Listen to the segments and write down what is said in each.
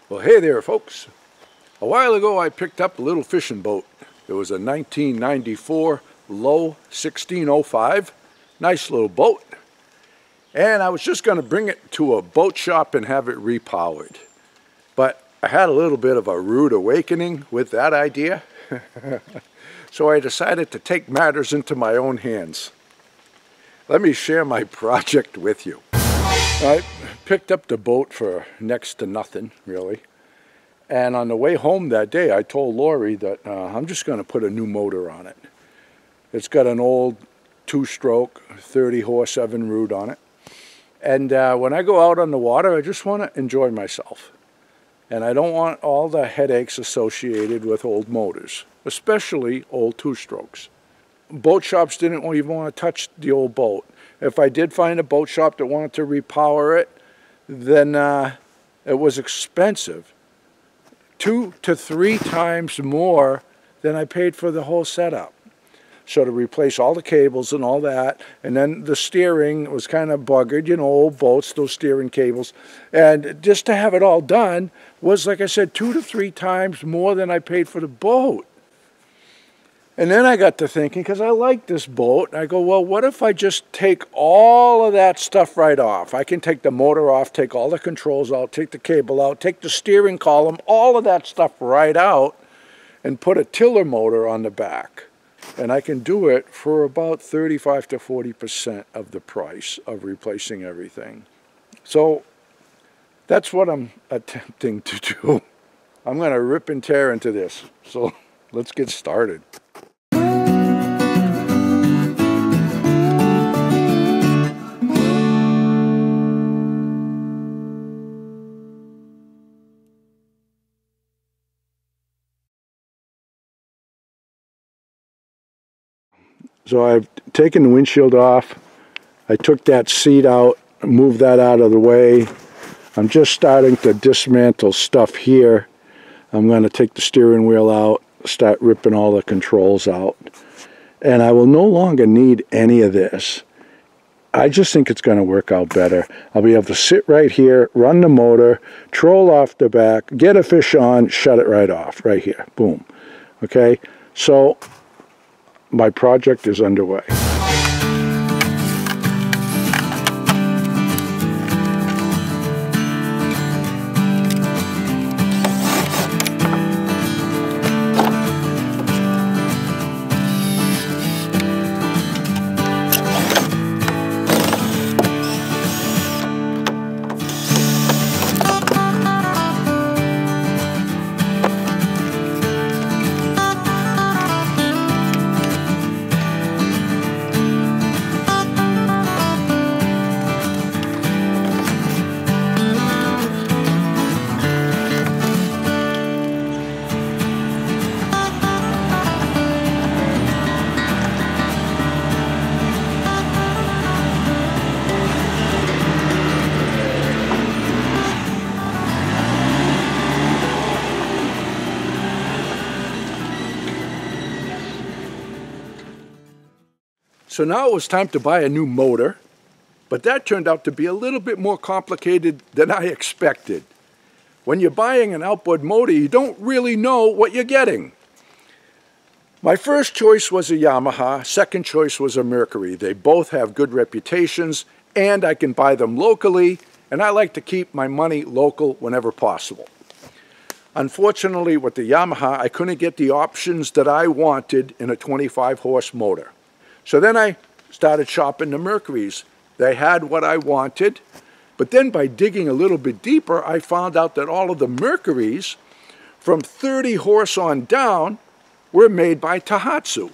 Well, hey there, folks. A while ago I picked up a little fishing boat. It was a 1994 Lowe 1605. Nice little boat. And I was just going to bring it to a boat shop and have it repowered. But I had a little bit of a rude awakening with that idea. So I decided to take matters into my own hands. Let me share my project with you. I picked up the boat for next to nothing, really. And on the way home that day, I told Lori that I'm just going to put a new motor on it. It's got an old two-stroke, 30-horse Evinrude on it. And when I go out on the water, I just want to enjoy myself. And I don't want all the headaches associated with old motors, especially old two-strokes. Boat shops didn't even want to touch the old boat. If I did find a boat shop that wanted to repower it, then it was expensive. 2 to 3 times more than I paid for the whole setup. So to replace all the cables and all that, and then the steering was kind of buggered, you know, old boats, those steering cables. And just to have it all done was, like I said, 2 to 3 times more than I paid for the boat. And then I got to thinking, because I like this boat, I go, well, what if I just take all of that stuff right off? I can take the motor off, take all the controls out, take the cable out, take the steering column, all of that stuff right out, and put a tiller motor on the back. And I can do it for about 35 to 40% of the price of replacing everything. So that's what I'm attempting to do. I'm going to rip and tear into this. So let's get started. So I've taken the windshield off. I took that seat out, moved that out of the way. I'm just starting to dismantle stuff here. I'm going to take the steering wheel out, start ripping all the controls out. And I will no longer need any of this. I just think it's going to work out better. I'll be able to sit right here, run the motor, troll off the back, get a fish on, shut it right off, right here. Boom. Okay? So my project is underway. So now it was time to buy a new motor, but that turned out to be a little bit more complicated than I expected. When you're buying an outboard motor, you don't really know what you're getting. My first choice was a Yamaha, second choice was a Mercury. They both have good reputations, and I can buy them locally, and I like to keep my money local whenever possible. Unfortunately, with the Yamaha, I couldn't get the options that I wanted in a 25-horse motor. So then I started shopping the Mercuries. They had what I wanted, but then by digging a little bit deeper, I found out that all of the Mercuries from 30 horse on down were made by Tohatsu.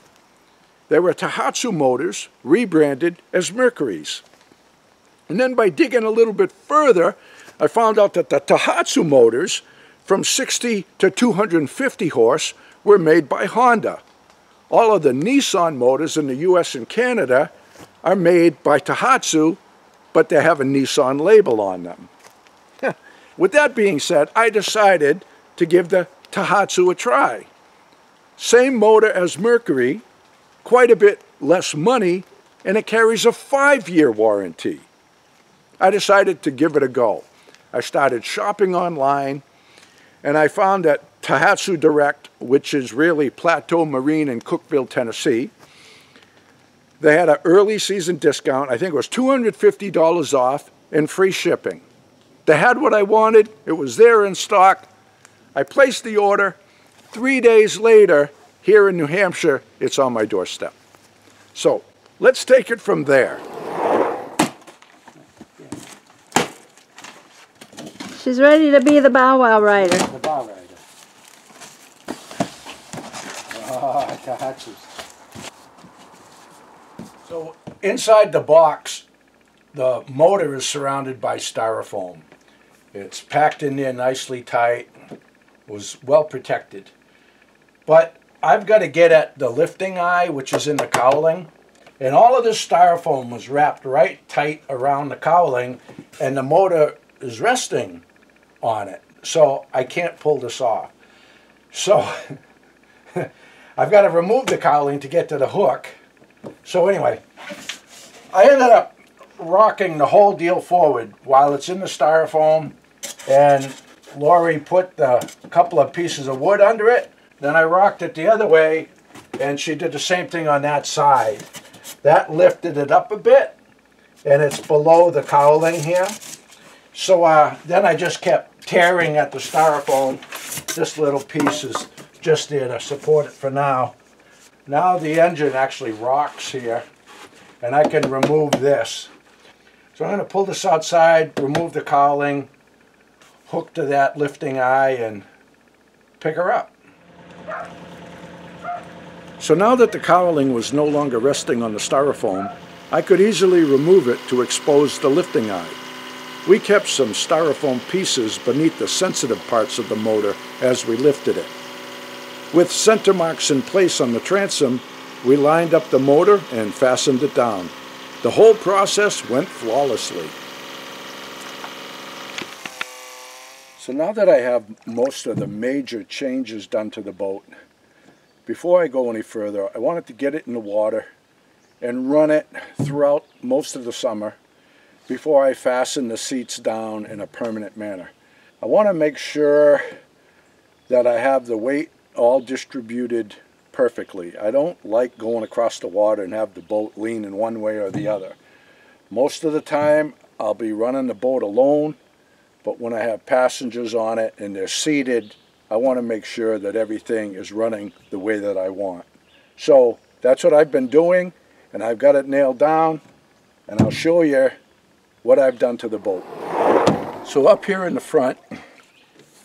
They were Tohatsu motors rebranded as Mercuries. And then by digging a little bit further, I found out that the Tohatsu motors from 60 to 250 horse were made by Honda. All of the Nissan motors in the US and Canada are made by Tohatsu, but they have a Nissan label on them. With that being said, I decided to give the Tohatsu a try. Same motor as Mercury, quite a bit less money, and it carries a 5-year warranty. I decided to give it a go. I started shopping online, And I found that Tohatsu Direct, which is really Plateau Marine in Cookeville, Tennessee, they had an early season discount. I think it was $250 off and free shipping. They had what I wanted. It was there in stock. I placed the order. 3 days later, here in New Hampshire, it's on my doorstep. So let's take it from there. She's ready to be the bow wow rider. The bow rider. Ah, Tohatsu's. So inside the box, the motor is surrounded by styrofoam. It's packed in there nicely tight, was well protected. But I've got to get at the lifting eye, which is in the cowling. And all of this styrofoam was wrapped right tight around the cowling, and the motor is resting on it. So I can't pull this off. So I've got to remove the cowling to get to the hook. So anyway, I ended up rocking the whole deal forward while it's in the styrofoam, and Lori put a couple of pieces of wood under it. Then I rocked it the other way, and she did the same thing on that side. That lifted it up a bit, and it's below the cowling here. So then I just kept tearing at the styrofoam. This little piece is just there to support it for now. Now the engine actually rocks here, and I can remove this. So I'm going to pull this outside, remove the cowling, hook to that lifting eye, and pick her up. So now that the cowling was no longer resting on the styrofoam, I could easily remove it to expose the lifting eye. We kept some styrofoam pieces beneath the sensitive parts of the motor as we lifted it. With center marks in place on the transom, we lined up the motor and fastened it down. The whole process went flawlessly. So now that I have most of the major changes done to the boat, before I go any further, I wanted to get it in the water and run it throughout most of the summer before I fasten the seats down in a permanent manner. I want to make sure that I have the weight all distributed perfectly. I don't like going across the water and have the boat lean in one way or the other. Most of the time I'll be running the boat alone, but when I have passengers on it and they're seated, I want to make sure that everything is running the way that I want. So that's what I've been doing, and I've got it nailed down, and I'll show you what I've done to the boat. So up here in the front,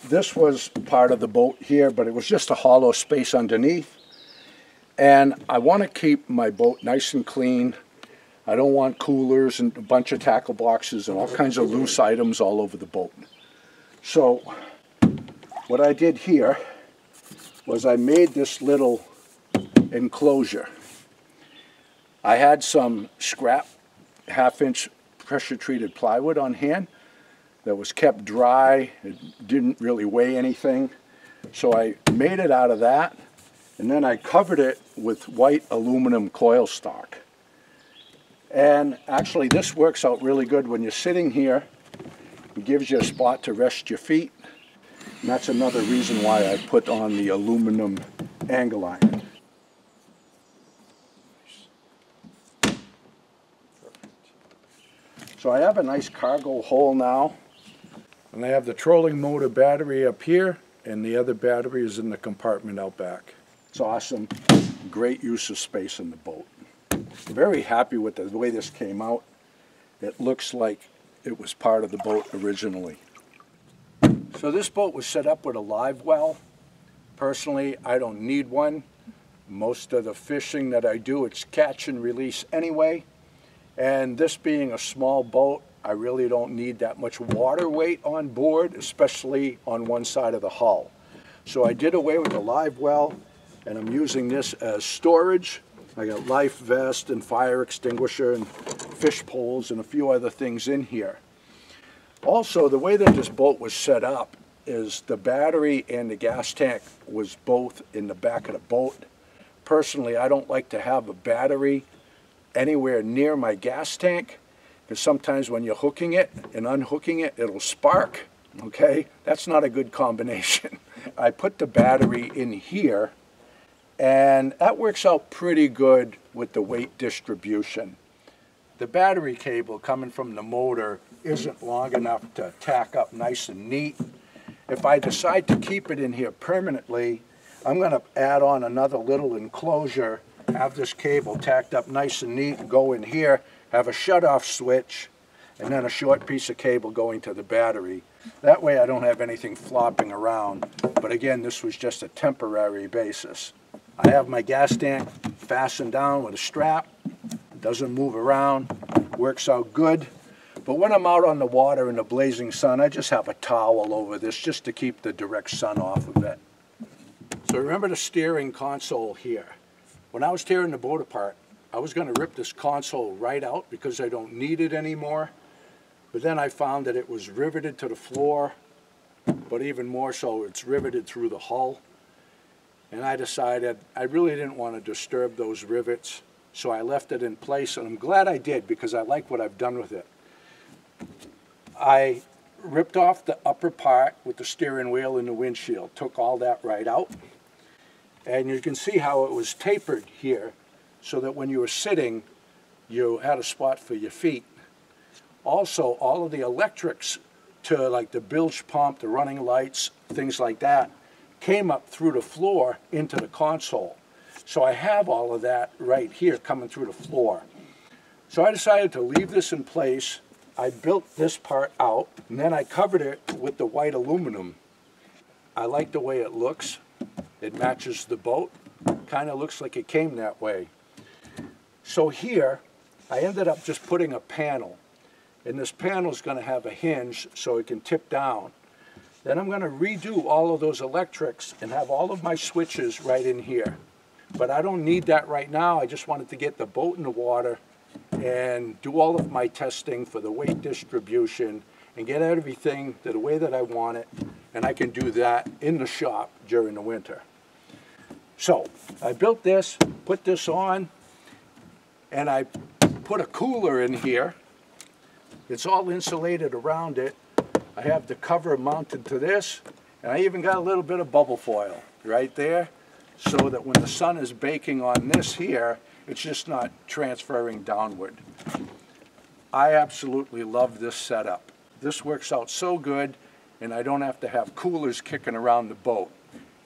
this was part of the boat here, but it was just a hollow space underneath. And I want to keep my boat nice and clean. I don't want coolers and a bunch of tackle boxes and all kinds of loose items all over the boat. So what I did here was I made this little enclosure. I had some scrap 1/2-inch pressure treated plywood on hand that was kept dry. It didn't really weigh anything. So I made it out of that, and then I covered it with white aluminum coil stock. And actually this works out really good when you're sitting here. It gives you a spot to rest your feet. And that's another reason why I put on the aluminum angle iron. So I have a nice cargo hole now. And I have the trolling motor battery up here, and the other battery is in the compartment out back. It's awesome. Great use of space in the boat. Very happy with the way this came out. It looks like it was part of the boat originally. So this boat was set up with a live well. Personally, I don't need one. Most of the fishing that I do, it's catch and release anyway. And this being a small boat, I really don't need that much water weight on board, especially on one side of the hull. So I did away with the live well, and I'm using this as storage. I got life vest and fire extinguisher and fish poles and a few other things in here. Also, the way that this boat was set up is the battery and the gas tank was both in the back of the boat. Personally, I don't like to have a battery anywhere near my gas tank, because sometimes when you're hooking it and unhooking it, it'll spark. Okay, that's not a good combination. I put the battery in here, and that works out pretty good with the weight distribution. The battery cable coming from the motor isn't long enough to tack up nice and neat. If I decide to keep it in here permanently, I'm going to add on another little enclosure, have this cable tacked up nice and neat, go in here, have a shut-off switch, and then a short piece of cable going to the battery. That way I don't have anything flopping around. But again, this was just a temporary basis. I have my gas tank fastened down with a strap. It doesn't move around, works out good. But when I'm out on the water in the blazing sun, I just have a towel over this just to keep the direct sun off of it. So remember the steering console here. When I was tearing the boat apart, I was going to rip this console right out because I don't need it anymore. But then I found that it was riveted to the floor, but even more so, it's riveted through the hull. And I decided I really didn't want to disturb those rivets, so I left it in place, and I'm glad I did because I like what I've done with it. I ripped off the upper part with the steering wheel and the windshield, took all that right out, and you can see how it was tapered here so that when you were sitting, you had a spot for your feet. Also, all of the electrics to like the bilge pump, the running lights, things like that, came up through the floor into the console. So I have all of that right here coming through the floor. So I decided to leave this in place. I built this part out, and then I covered it with the white aluminum. I like the way it looks. It matches the boat. Kind of looks like it came that way. So here, I ended up just putting a panel. And this panel is going to have a hinge so it can tip down. Then I'm going to redo all of those electrics and have all of my switches right in here. But I don't need that right now. I just wanted to get the boat in the water and do all of my testing for the weight distribution and get everything the way that I want it. And I can do that in the shop during the winter. So I built this, put this on, and I put a cooler in here. It's all insulated around it. I have the cover mounted to this, and I even got a little bit of bubble foil right there so that when the sun is baking on this here, it's just not transferring downward. I absolutely love this setup. This works out so good, and I don't have to have coolers kicking around the boat.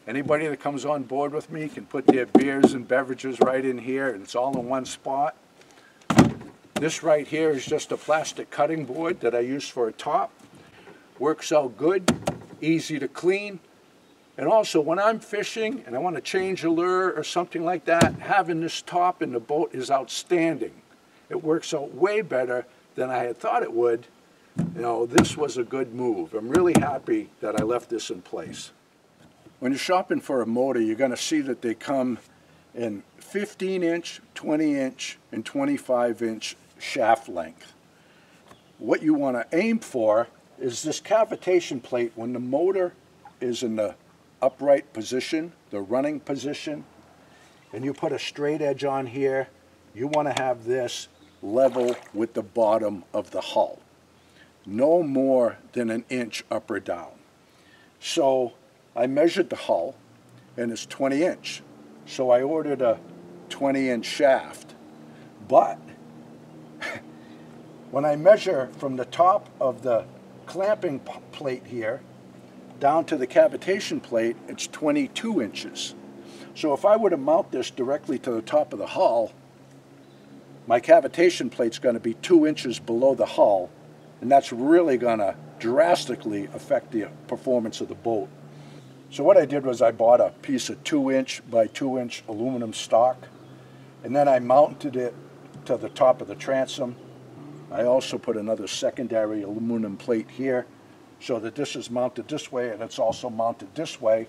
Anybody that comes on board with me can put their beers and beverages right in here, and it's all in one spot. This right here is just a plastic cutting board that I use for a top. Works out good, easy to clean. And also when I'm fishing and I want to change a lure or something like that, having this top in the boat is outstanding. It works out way better than I had thought it would. You know, this was a good move. I'm really happy that I left this in place. When you're shopping for a motor, you're going to see that they come in 15-inch, 20-inch, and 25-inch shaft length. What you want to aim for is this cavitation plate when the motor is in the upright position, the running position, and you put a straight edge on here, you want to have this level with the bottom of the hull. No more than an inch up or down. So I measured the hull, and it's 20-inch. So I ordered a 20-inch shaft. But when I measure from the top of the clamping plate here down to the cavitation plate, it's 22 inches. So if I were to mount this directly to the top of the hull, my cavitation plate's going to be 2 inches below the hull, and that's really going to drastically affect the performance of the boat. So what I did was I bought a piece of 2-inch by 2-inch aluminum stock, and then I mounted it to the top of the transom. I also put another secondary aluminum plate here so that this is mounted this way and it's also mounted this way.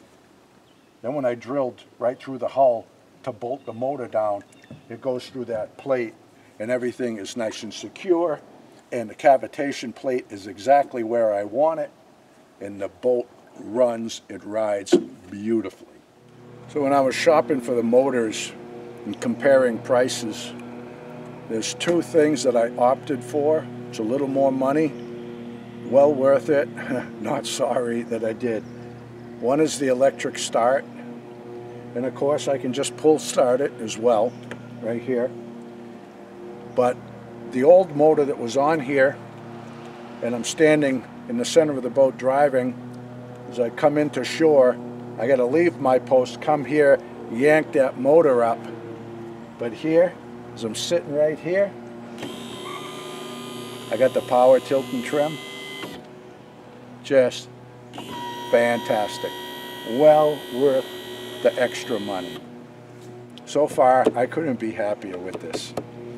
Then when I drilled right through the hull to bolt the motor down, it goes through that plate and everything is nice and secure, and the cavitation plate is exactly where I want it, and the boat runs, it rides beautifully. So when I was shopping for the motors and comparing prices, there's two things that I opted for. It's a little more money, well worth it. Not sorry that I did. One is the electric start, and of course I can just pull start it as well, right here. But the old motor that was on here, and I'm standing in the center of the boat driving, as I come into shore, I got to leave my post, come here, yank that motor up. But here, as I'm sitting right here, I got the power tilt and trim. Just fantastic. Well worth the extra money. So far, I couldn't be happier with this.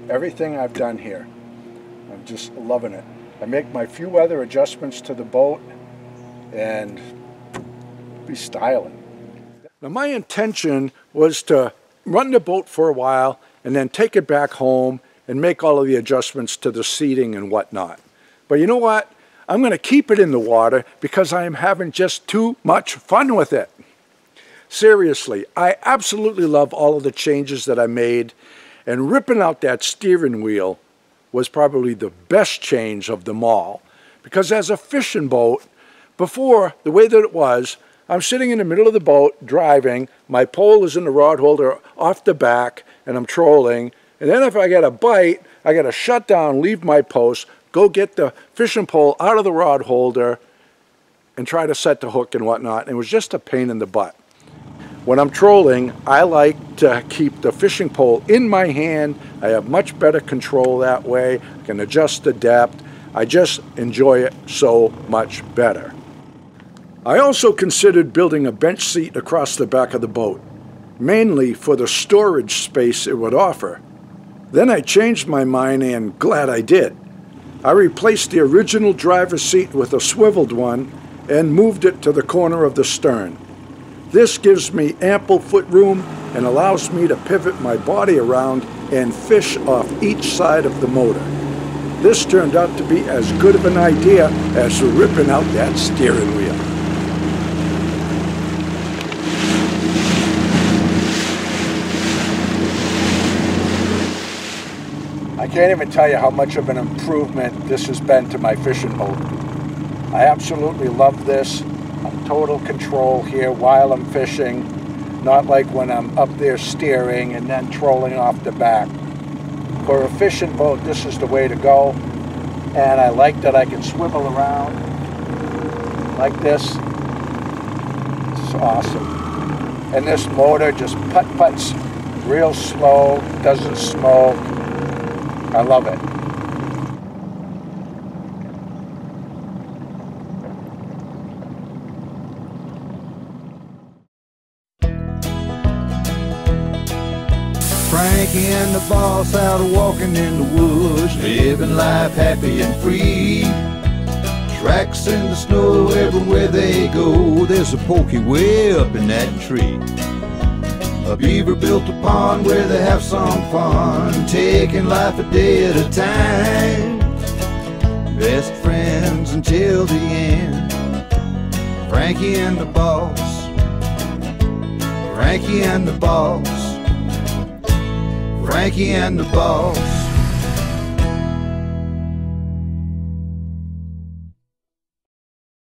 Everything I've done here, I'm just loving it. I make my few other adjustments to the boat and be styling. Now my intention was to run the boat for a while and then take it back home and make all of the adjustments to the seating and whatnot. But you know what? I'm going to keep it in the water because I am having just too much fun with it. Seriously, I absolutely love all of the changes that I made, and ripping out that steering wheel was probably the best change of them all. Because as a fishing boat, before, the way that it was, I'm sitting in the middle of the boat driving, my pole is in the rod holder off the back, and I'm trolling, and then if I get a bite, I got to shut down, leave my post, go get the fishing pole out of the rod holder, and try to set the hook and whatnot. And it was just a pain in the butt. When I'm trolling, I like to keep the fishing pole in my hand. I have much better control that way. I can adjust the depth. I just enjoy it so much better. I also considered building a bench seat across the back of the boat, mainly for the storage space it would offer. Then I changed my mind, and glad I did. I replaced the original driver's seat with a swiveled one and moved it to the corner of the stern. This gives me ample footroom and allows me to pivot my body around and fish off each side of the motor. This turned out to be as good of an idea as ripping out that steering wheel. I can't even tell you how much of an improvement this has been to my fishing boat. I absolutely love this. I'm total control here while I'm fishing, not like when I'm up there steering and then trolling off the back. For a fishing boat, this is the way to go, and I like that I can swivel around like this. It's awesome. And this motor just putt-putts real slow, doesn't smoke. I love it. Frankie and the boss out walking in the woods, living life happy and free. Tracks in the snow everywhere they go, there's a pokey way up in that tree. A beaver built a pond where they have some fun, taking life a day at a time. Best friends until the end. Frankie and the boss, Frankie and the boss, Frankie and the boss.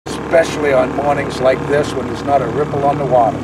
Especially on mornings like this when there's not a ripple on the water.